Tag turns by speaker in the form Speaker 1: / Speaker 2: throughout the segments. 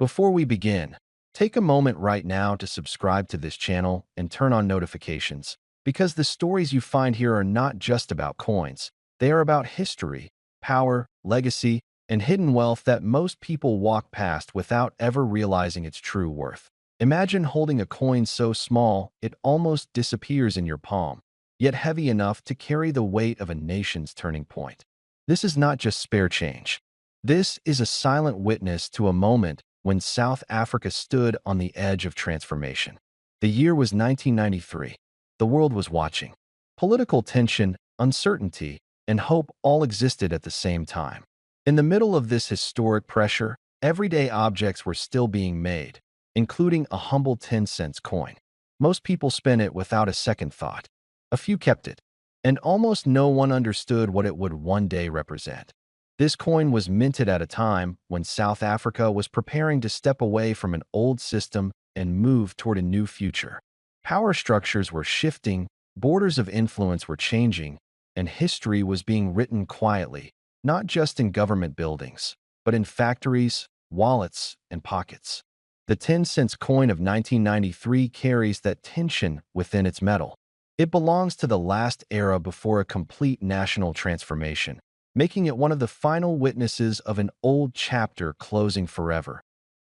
Speaker 1: Before we begin, take a moment right now to subscribe to this channel and turn on notifications, because the stories you find here are not just about coins. They are about history, power, legacy, and hidden wealth that most people walk past without ever realizing its true worth. Imagine holding a coin so small it almost disappears in your palm, yet heavy enough to carry the weight of a nation's turning point. This is not just spare change. This is a silent witness to a moment when South Africa stood on the edge of transformation. The year was 1993. The world was watching. Political tension, uncertainty, and hope all existed at the same time. In the middle of this historic pressure, everyday objects were still being made, including a humble 10-cent coin. Most people spent it without a second thought. A few kept it, and almost no one understood what it would one day represent. This coin was minted at a time when South Africa was preparing to step away from an old system and move toward a new future. Power structures were shifting, borders of influence were changing, and history was being written quietly, not just in government buildings, but in factories, wallets, and pockets. The 10-cent coin of 1993 carries that tension within its metal. It belongs to the last era before a complete national transformation, making it one of the final witnesses of an old chapter closing forever.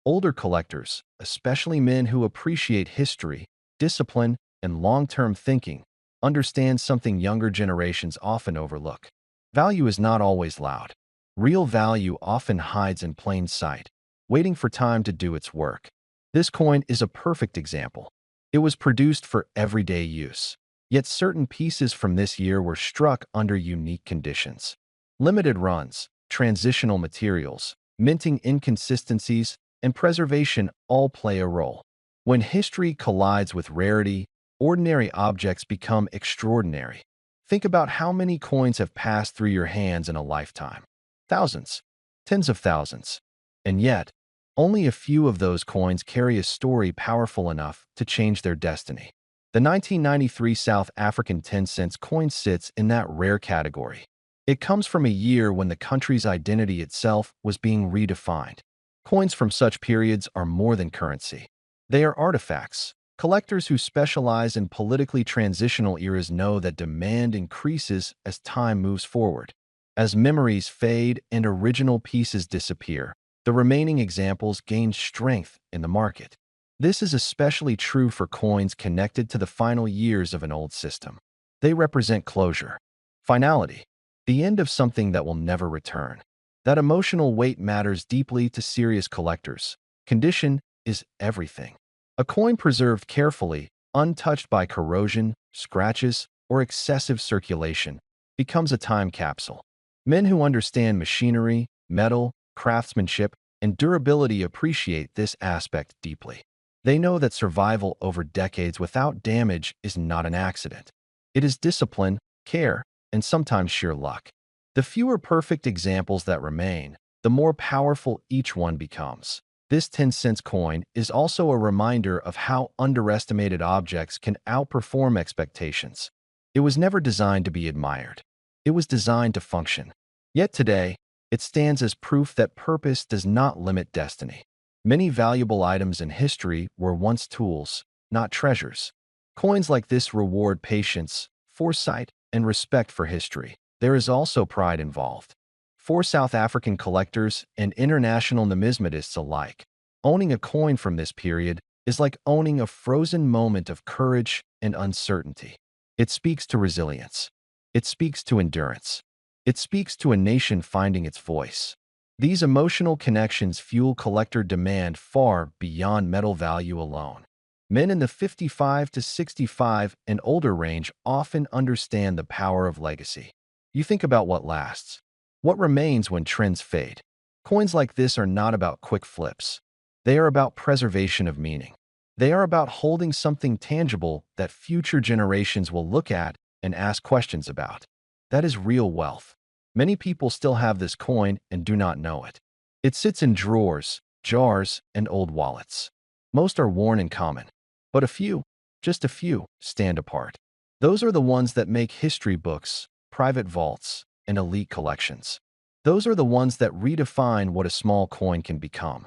Speaker 1: Older collectors, especially men who appreciate history, discipline, and long-term thinking, understand something younger generations often overlook. Value is not always loud. Real value often hides in plain sight, waiting for time to do its work. This coin is a perfect example. It was produced for everyday use, yet certain pieces from this year were struck under unique conditions. Limited runs, transitional materials, minting inconsistencies, and preservation all play a role. When history collides with rarity, ordinary objects become extraordinary. Think about how many coins have passed through your hands in a lifetime. Thousands, tens of thousands. And yet, only a few of those coins carry a story powerful enough to change their destiny. The 1993 South African 10-cent coin sits in that rare category. It comes from a year when the country's identity itself was being redefined. Coins from such periods are more than currency. They are artifacts. Collectors who specialize in politically transitional eras know that demand increases as time moves forward. As memories fade and original pieces disappear, the remaining examples gain strength in the market. This is especially true for coins connected to the final years of an old system. They represent closure, finality, the end of something that will never return. That emotional weight matters deeply to serious collectors. Condition is everything. A coin preserved carefully, untouched by corrosion, scratches, or excessive circulation, becomes a time capsule. Men who understand machinery, metal, craftsmanship, and durability appreciate this aspect deeply. They know that survival over decades without damage is not an accident. It is discipline, care, and sometimes sheer luck. The fewer perfect examples that remain, the more powerful each one becomes. This 10-cent coin is also a reminder of how underestimated objects can outperform expectations. It was never designed to be admired. It was designed to function. Yet today, it stands as proof that purpose does not limit destiny. Many valuable items in history were once tools, not treasures. Coins like this reward patience, foresight, and respect for history. There is also pride involved. For South African collectors and international numismatists alike, owning a coin from this period is like owning a frozen moment of courage and uncertainty. It speaks to resilience. It speaks to endurance. It speaks to a nation finding its voice. These emotional connections fuel collector demand far beyond metal value alone. Men in the 55 to 65 and older range often understand the power of legacy. You think about what lasts. What remains when trends fade? Coins like this are not about quick flips. They are about preservation of meaning. They are about holding something tangible that future generations will look at and ask questions about. That is real wealth. Many people still have this coin and do not know it. It sits in drawers, jars, and old wallets. Most are worn in common, but a few, just a few, stand apart. Those are the ones that make history books, private vaults, and elite collections. Those are the ones that redefine what a small coin can become.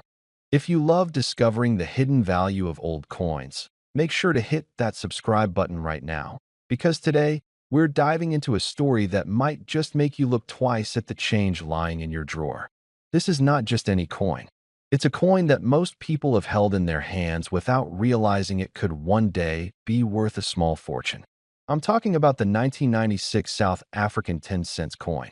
Speaker 1: If you love discovering the hidden value of old coins, make sure to hit that subscribe button right now, because today we're diving into a story that might just make you look twice at the change lying in your drawer. This is not just any coin. It's a coin that most people have held in their hands without realizing it could one day be worth a small fortune. I'm talking about the 1996 South African 10-cent coin.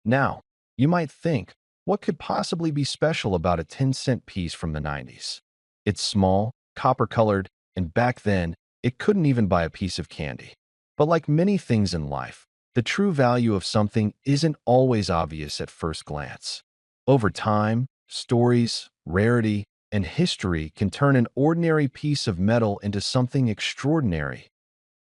Speaker 1: Now, you might think, what could possibly be special about a 10-cent piece from the 90s? It's small, copper-colored, and back then, it couldn't even buy a piece of candy. But like many things in life, the true value of something isn't always obvious at first glance. Over time, stories, rarity, and history can turn an ordinary piece of metal into something extraordinary.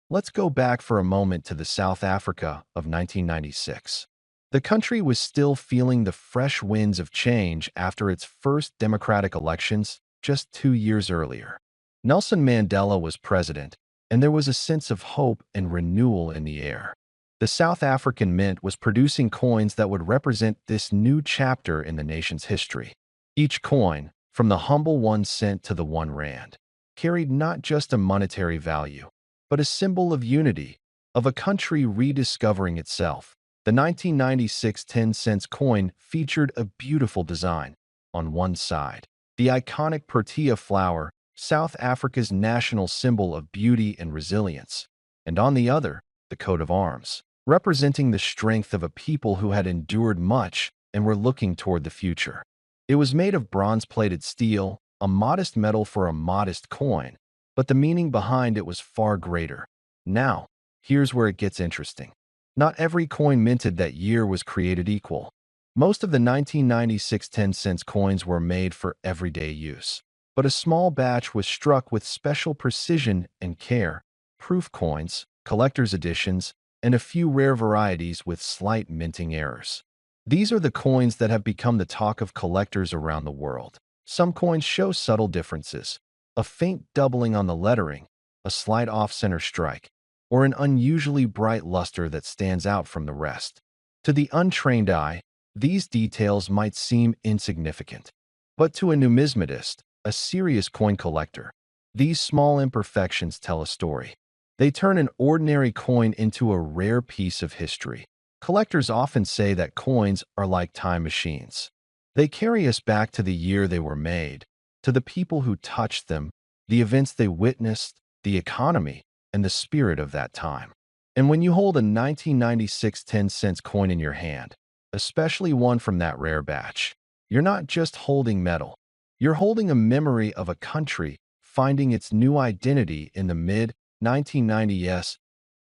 Speaker 1: Let's go back for a moment to the South Africa of 1996. The country was still feeling the fresh winds of change after its first democratic elections just 2 years earlier. Nelson Mandela was president, and there was a sense of hope and renewal in the air. The South African Mint was producing coins that would represent this new chapter in the nation's history. Each coin, from the humble 1 cent to the 1 rand, carried not just a monetary value, but a symbol of unity, of a country rediscovering itself. The 1996 10-cent coin featured a beautiful design. On one side, the iconic protea flower, South Africa's national symbol of beauty and resilience, and on the other, the coat of arms, representing the strength of a people who had endured much and were looking toward the future. It was made of bronze-plated steel, a modest metal for a modest coin, but the meaning behind it was far greater. Now, here's where it gets interesting. Not every coin minted that year was created equal. Most of the 1996 10-cent coins were made for everyday use, but a small batch was struck with special precision and care: proof coins, collector's editions, and a few rare varieties with slight minting errors. These are the coins that have become the talk of collectors around the world. Some coins show subtle differences: a faint doubling on the lettering, a slight off-center strike, or an unusually bright luster that stands out from the rest. To the untrained eye, these details might seem insignificant. But to a numismatist, a serious coin collector, these small imperfections tell a story. They turn an ordinary coin into a rare piece of history. Collectors often say that coins are like time machines. They carry us back to the year they were made, to the people who touched them, the events they witnessed, the economy, and the spirit of that time. And when you hold a 1996 10-cent coin in your hand, especially one from that rare batch, you're not just holding metal. You're holding a memory of a country finding its new identity in the mid-1990s.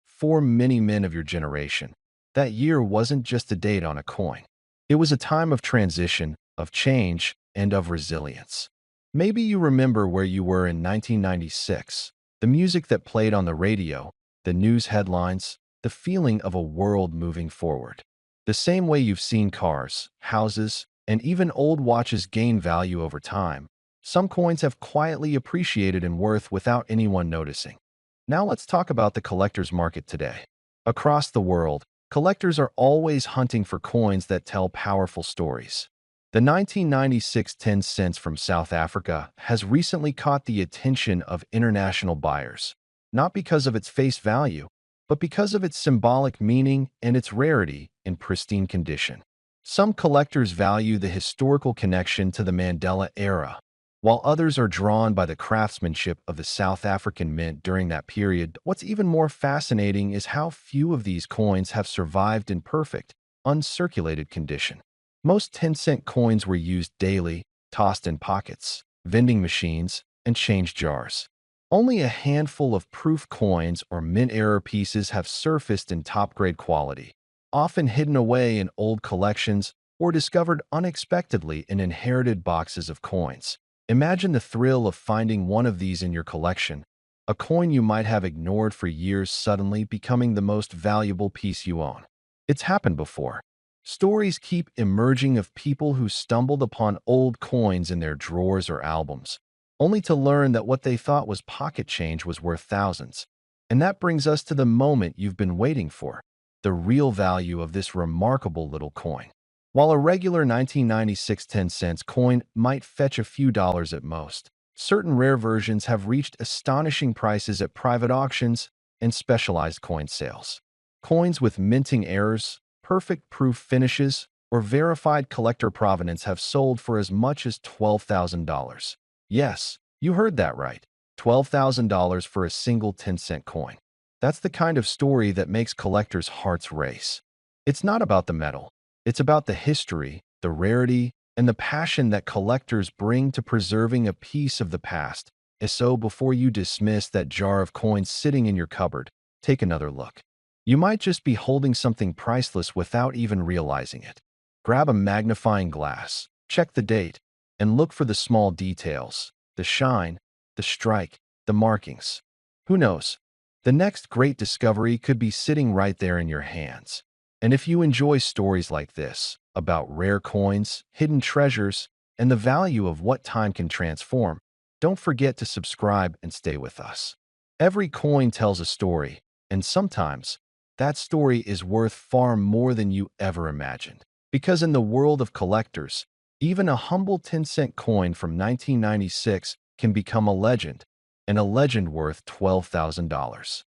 Speaker 1: For many men of your generation, that year wasn't just a date on a coin. It was a time of transition, of change, and of resilience. Maybe you remember where you were in 1996, the music that played on the radio, the news headlines, the feeling of a world moving forward. The same way you've seen cars, houses, and even old watches gain value over time, some coins have quietly appreciated in worth without anyone noticing. Now let's talk about the collector's market today. Across the world, collectors are always hunting for coins that tell powerful stories. The 1996 10 cents from South Africa has recently caught the attention of international buyers, not because of its face value, but because of its symbolic meaning and its rarity in pristine condition. Some collectors value the historical connection to the Mandela era, while others are drawn by the craftsmanship of the South African Mint during that period. What's even more fascinating is how few of these coins have survived in perfect, uncirculated condition. Most 10-cent coins were used daily, tossed in pockets, vending machines, and change jars. Only a handful of proof coins or mint-error pieces have surfaced in top-grade quality, often hidden away in old collections or discovered unexpectedly in inherited boxes of coins. Imagine the thrill of finding one of these in your collection, a coin you might have ignored for years suddenly becoming the most valuable piece you own. It's happened before. Stories keep emerging of people who stumbled upon old coins in their drawers or albums, only to learn that what they thought was pocket change was worth thousands. And that brings us to the moment you've been waiting for, the real value of this remarkable little coin. While a regular 1996 10-cent coin might fetch a few dollars at most, certain rare versions have reached astonishing prices at private auctions and specialized coin sales. Coins with minting errors, perfect proof finishes, or verified collector provenance have sold for as much as $12,000. Yes, you heard that right. $12,000 for a single 10-cent coin. That's the kind of story that makes collectors' hearts race. It's not about the metal. It's about the history, the rarity, and the passion that collectors bring to preserving a piece of the past. And so before you dismiss that jar of coins sitting in your cupboard, take another look. You might just be holding something priceless without even realizing it. Grab a magnifying glass, check the date, and look for the small details, the shine, the strike, the markings. Who knows? The next great discovery could be sitting right there in your hands. And if you enjoy stories like this, about rare coins, hidden treasures, and the value of what time can transform, don't forget to subscribe and stay with us. Every coin tells a story, and sometimes that story is worth far more than you ever imagined. Because in the world of collectors, even a humble 10-cent coin from 1996 can become a legend, and a legend worth $12,000.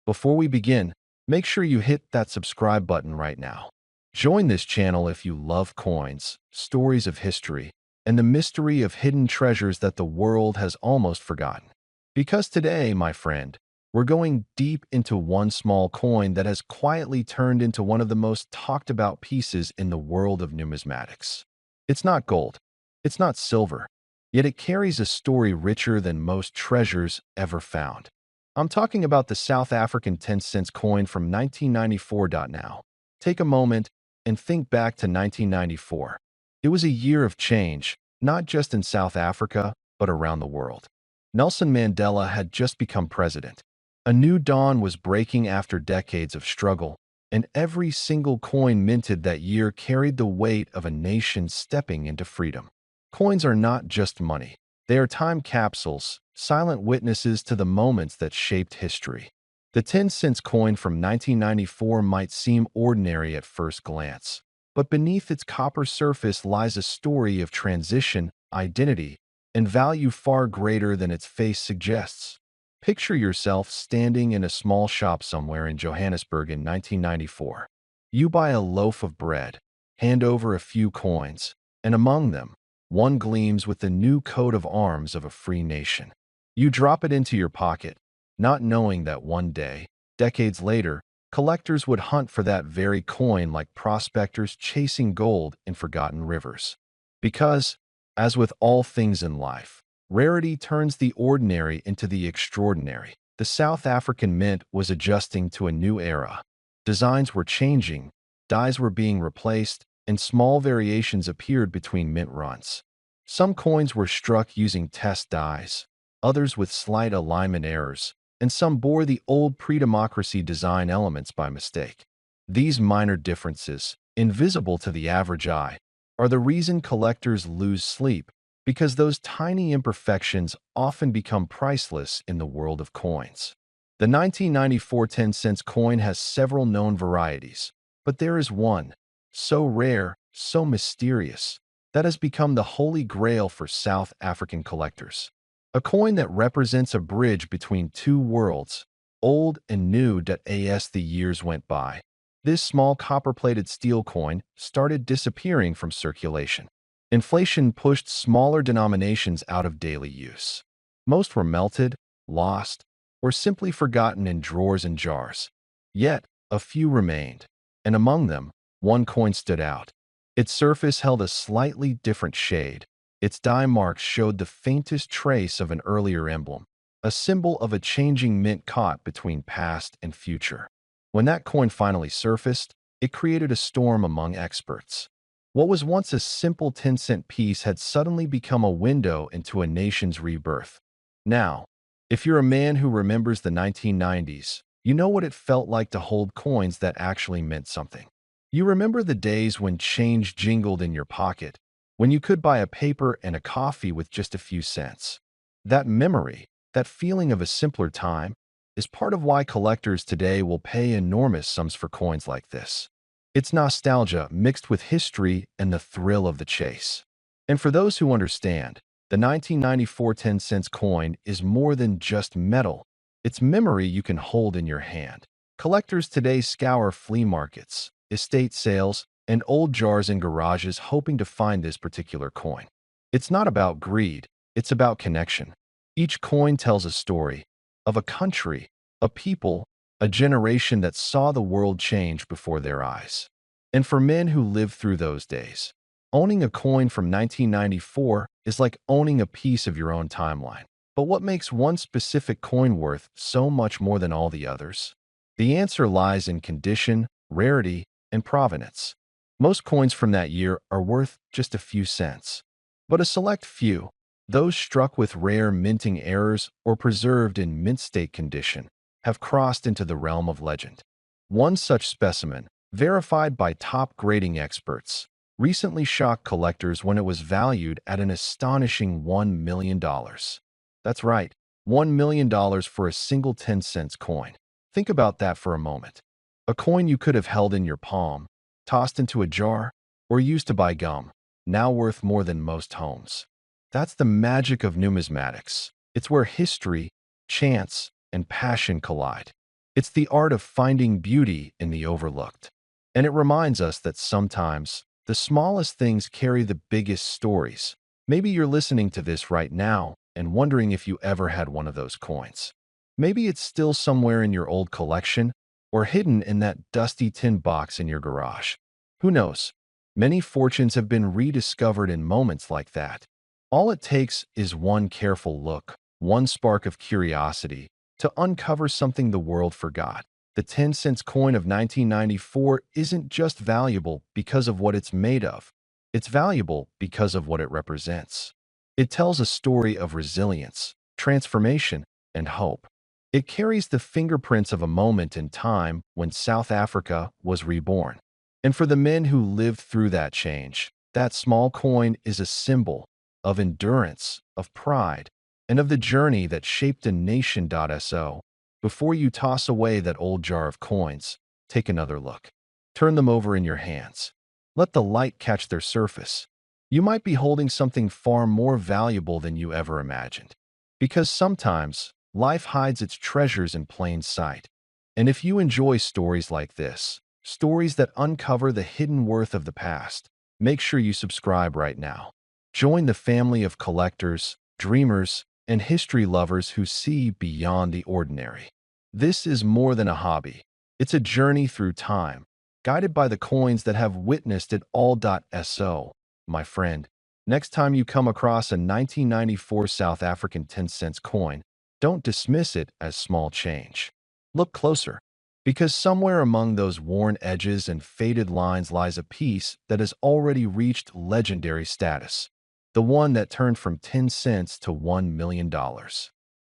Speaker 1: Before we begin, make sure you hit that subscribe button right now. Join this channel if you love coins, stories of history, and the mystery of hidden treasures that the world has almost forgotten. Because today, my friend, we're going deep into one small coin that has quietly turned into one of the most talked about pieces in the world of numismatics. It's not gold, it's not silver, yet it carries a story richer than most treasures ever found. I'm talking about the South African 10-cent coin from 1994. Now, take a moment and think back to 1994. It was a year of change, not just in South Africa, but around the world. Nelson Mandela had just become president. A new dawn was breaking after decades of struggle, and every single coin minted that year carried the weight of a nation stepping into freedom. Coins are not just money. They are time capsules, silent witnesses to the moments that shaped history. The 10-cent coin from 1994 might seem ordinary at first glance, but beneath its copper surface lies a story of transition, identity, and value far greater than its face suggests. Picture yourself standing in a small shop somewhere in Johannesburg in 1994. You buy a loaf of bread, hand over a few coins, and among them, one gleams with the new coat of arms of a free nation. You drop it into your pocket, not knowing that one day, decades later, collectors would hunt for that very coin like prospectors chasing gold in forgotten rivers. Because, as with all things in life, rarity turns the ordinary into the extraordinary. The South African Mint was adjusting to a new era. Designs were changing, dies were being replaced, and small variations appeared between mint runs. Some coins were struck using test dies, others with slight alignment errors, and some bore the old pre-democracy design elements by mistake. These minor differences, invisible to the average eye, are the reason collectors lose sleep, because those tiny imperfections often become priceless in the world of coins. The 1994 10-cent coin has several known varieties, but there is one, so rare, so mysterious, that has become the holy grail for South African collectors. A coin that represents a bridge between two worlds, old and new. As the years went by, this small copper-plated steel coin started disappearing from circulation. Inflation pushed smaller denominations out of daily use. Most were melted, lost, or simply forgotten in drawers and jars. Yet, a few remained, and among them, one coin stood out. Its surface held a slightly different shade. Its die marks showed the faintest trace of an earlier emblem, a symbol of a changing mint caught between past and future. When that coin finally surfaced, it created a storm among experts. What was once a simple 10-cent piece had suddenly become a window into a nation's rebirth. Now, if you're a man who remembers the 1990s, you know what it felt like to hold coins that actually meant something. You remember the days when change jingled in your pocket, when you could buy a paper and a coffee with just a few cents. That memory, that feeling of a simpler time, is part of why collectors today will pay enormous sums for coins like this. It's nostalgia mixed with history and the thrill of the chase. And for those who understand, the 1994 10-cent coin is more than just metal. It's memory you can hold in your hand. Collectors today scour flea markets, estate sales, and old jars in garages hoping to find this particular coin. It's not about greed, it's about connection. Each coin tells a story of a country, a people, a generation that saw the world change before their eyes. And for men who lived through those days, owning a coin from 1994 is like owning a piece of your own timeline. But what makes one specific coin worth so much more than all the others? The answer lies in condition, rarity, and provenance. Most coins from that year are worth just a few cents. But a select few, those struck with rare minting errors or preserved in mint state condition, have crossed into the realm of legend. One such specimen, verified by top grading experts, recently shocked collectors when it was valued at an astonishing $1 million. That's right, $1 million for a single 10-cent coin. Think about that for a moment. A coin you could have held in your palm, tossed into a jar, or used to buy gum, now worth more than most homes. That's the magic of numismatics. It's where history, chance, and passion collide. It's the art of finding beauty in the overlooked. And it reminds us that sometimes the smallest things carry the biggest stories. Maybe you're listening to this right now and wondering if you ever had one of those coins. Maybe it's still somewhere in your old collection or hidden in that dusty tin box in your garage. Who knows? Many fortunes have been rediscovered in moments like that. All it takes is one careful look, one spark of curiosity, to uncover something the world forgot. The 10-cent coin of 1994 isn't just valuable because of what it's made of. It's valuable because of what it represents. It tells a story of resilience, transformation, and hope. It carries the fingerprints of a moment in time when South Africa was reborn. And for the men who lived through that change, that small coin is a symbol of endurance, of pride, and of the journey that shaped a nation. So, before you toss away that old jar of coins, take another look. Turn them over in your hands. Let the light catch their surface. You might be holding something far more valuable than you ever imagined. Because sometimes, life hides its treasures in plain sight. And if you enjoy stories like this, stories that uncover the hidden worth of the past, make sure you subscribe right now. Join the family of collectors, dreamers, and history lovers who see beyond the ordinary. This is more than a hobby. It's a journey through time, guided by the coins that have witnessed it all. So, my friend, next time you come across a 1994 South African 10-cent coin, don't dismiss it as small change. Look closer, because somewhere among those worn edges and faded lines lies a piece that has already reached legendary status. The one that turned from 10 cents to $1 million.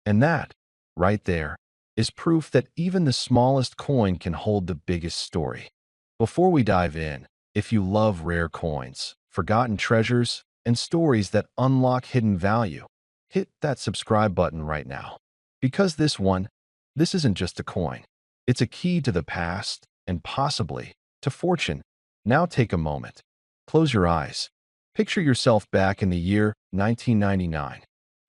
Speaker 1: And that, right there, is proof that even the smallest coin can hold the biggest story. Before we dive in, if you love rare coins, forgotten treasures, and stories that unlock hidden value, hit that subscribe button right now. Because this isn't just a coin. It's a key to the past and possibly to fortune. Now take a moment. Close your eyes. Picture yourself back in the year 1999.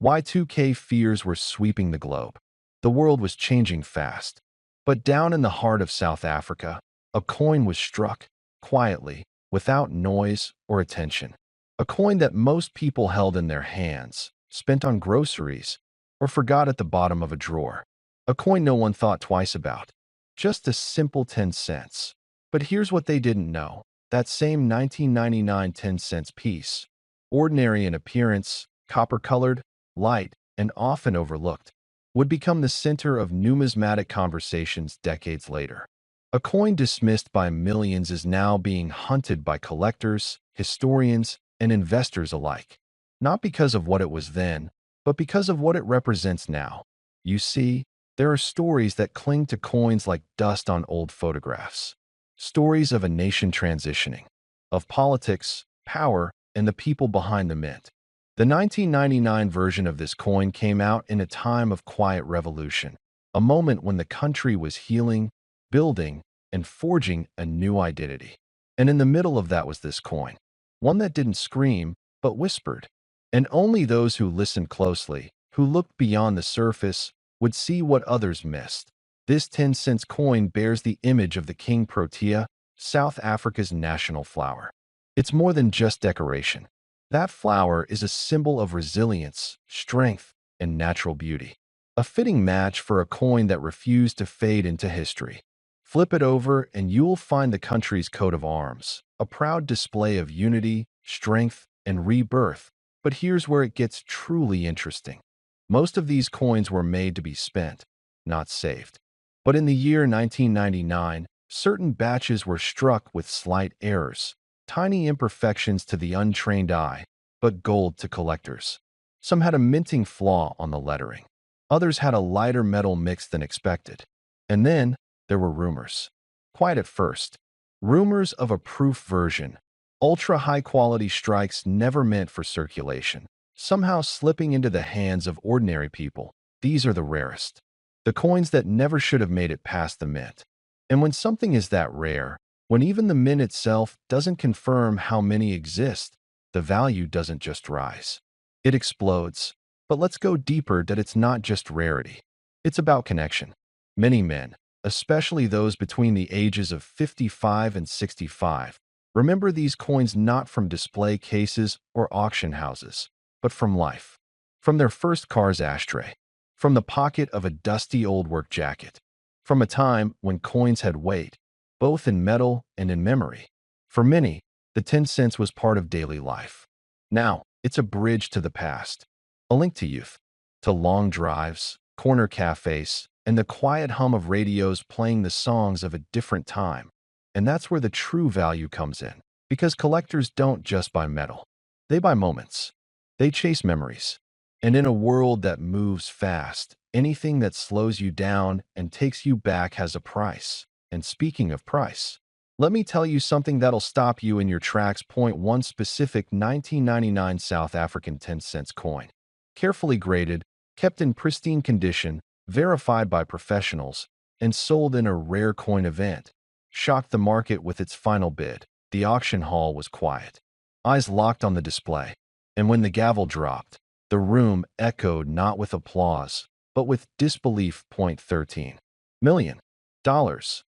Speaker 1: Y2K fears were sweeping the globe. The world was changing fast. But down in the heart of South Africa, a coin was struck, quietly, without noise or attention. A coin that most people held in their hands, spent on groceries, or forgot at the bottom of a drawer. A coin no one thought twice about. Just a simple 10 cents. But here's what they didn't know. That same 1999 10-cent piece, ordinary in appearance, copper-colored, light, and often overlooked, would become the center of numismatic conversations decades later. A coin dismissed by millions is now being hunted by collectors, historians, and investors alike. Not because of what it was then, but because of what it represents now. You see, there are stories that cling to coins like dust on old photographs. Stories of a nation transitioning, of politics, power, and the people behind the mint. The 1999 version of this coin came out in a time of quiet revolution, a moment when the country was healing, building, and forging a new identity. And in the middle of that was this coin. One that didn't scream, but whispered. And only those who listened closely, who looked beyond the surface, would see what others missed. This 10-cent coin bears the image of the King Protea, South Africa's national flower. It's more than just decoration. That flower is a symbol of resilience, strength, and natural beauty. A fitting match for a coin that refused to fade into history. Flip it over and you'll find the country's coat of arms, a proud display of unity, strength, and rebirth. But here's where it gets truly interesting. Most of these coins were made to be spent, not saved. But in the year 1999, certain batches were struck with slight errors, tiny imperfections to the untrained eye, but gold to collectors. Some had a minting flaw on the lettering. Others had a lighter metal mix than expected. And then there were rumors. Quite at first. Rumors of a proof version. Ultra high-quality strikes never meant for circulation, somehow slipping into the hands of ordinary people. These are the rarest. The coins that never should have made it past the mint. And when something is that rare, when even the mint itself doesn't confirm how many exist, the value doesn't just rise. It explodes. But let's go deeper that it's not just rarity. It's about connection. Many men, especially those between the ages of 55 and 65, remember these coins not from display cases or auction houses, but from life. From their first car's ashtray. From the pocket of a dusty old work jacket. From a time when coins had weight, both in metal and in memory. For many, the 10 cents was part of daily life. Now, it's a bridge to the past. A link to youth. To long drives, corner cafes, and the quiet hum of radios playing the songs of a different time. And that's where the true value comes in. Because collectors don't just buy metal. They buy moments. They chase memories. And in a world that moves fast, anything that slows you down and takes you back has a price. And speaking of price, let me tell you something that'll stop you in your tracks. Point one specific 1999 South African 10 cents coin. Carefully graded, kept in pristine condition, verified by professionals, and sold in a rare coin event. Shocked the market with its final bid. The auction hall was quiet. Eyes locked on the display. And when the gavel dropped, the room echoed not with applause, but with disbelief. Point $13 million.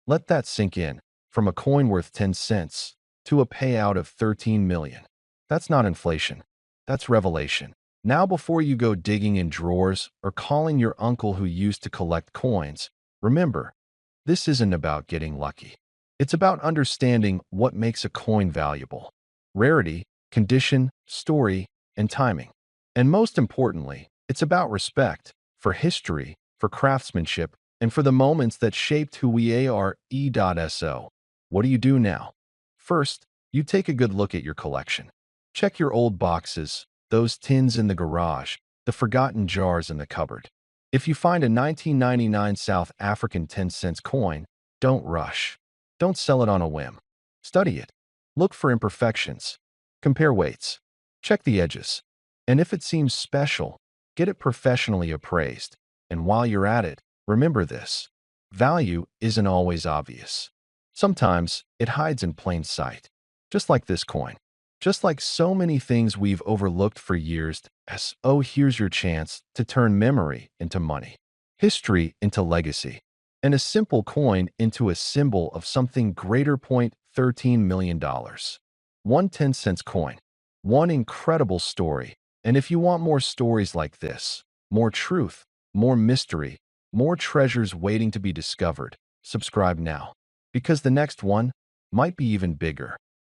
Speaker 1: Let that sink in. From a coin worth 10 cents to a payout of $13 million. That's not inflation. That's revelation. Now before you go digging in drawers or calling your uncle who used to collect coins, remember, this isn't about getting lucky. It's about understanding what makes a coin valuable. Rarity, condition, story, and timing. And most importantly, it's about respect for history, for craftsmanship, and for the moments that shaped who we are. E.so. What do you do now? First, you take a good look at your collection. Check your old boxes, those tins in the garage, the forgotten jars in the cupboard. If you find a 1999 South African 10 cents coin, don't rush. Don't sell it on a whim. Study it. Look for imperfections. Compare weights. Check the edges. And if it seems special, get it professionally appraised. And while you're at it, remember this. Value isn't always obvious. Sometimes it hides in plain sight. Just like this coin. Just like so many things we've overlooked for years. Here's your chance to turn memory into money. History into legacy. And a simple coin into a symbol of something greater. $13 million. One 10 cents coin. One incredible story. And if you want more stories like this, more truth, more mystery, more treasures waiting to be discovered, subscribe now. Because the next one might be even bigger.